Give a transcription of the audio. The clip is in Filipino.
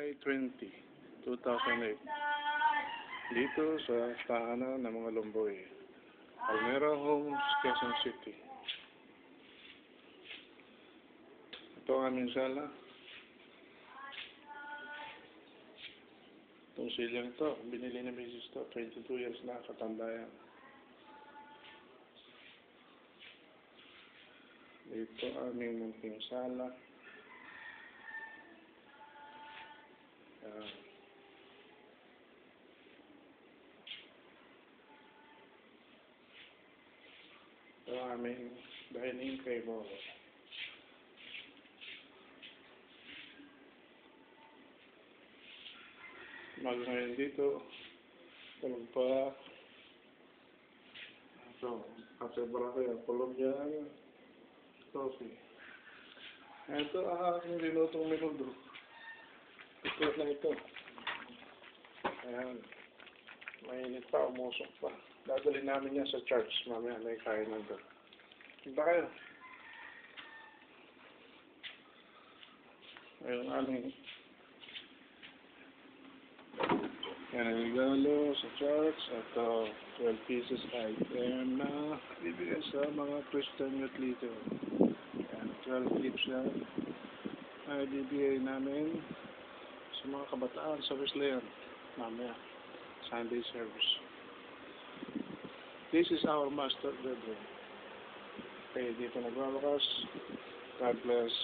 July 20, 2008. Dito sa tahanan ng mga Lomboy, Almera Homes, Quezon City. Ito ang aming sala. Itong silyang ito, binili ni Mrs. to, 22 years na, katanda yan. Dito aming munting sala. Yan. Ito aming dining table. Ngayon dito, tulog pa. Ito, kasi para kayo, tulog yan. Coffee. Ito ang aking linutong menudo. Ito na ito. Ayan. Mainit pa, umusok pa. Dadalhin namin yan sa church. Mamaya may kain na doon. Punta kayo. Ayun aming yan ang regalo sa church. Ito, 12 pieces item na bibigay sa mga Christian youth leader. Yan, 12 clips yan. Ay bibigay namin sa mga kabataan sa Wesleyan. Mamaya, Sunday service. This is our master bedroom. Okay, dito nagwawakas. God bless.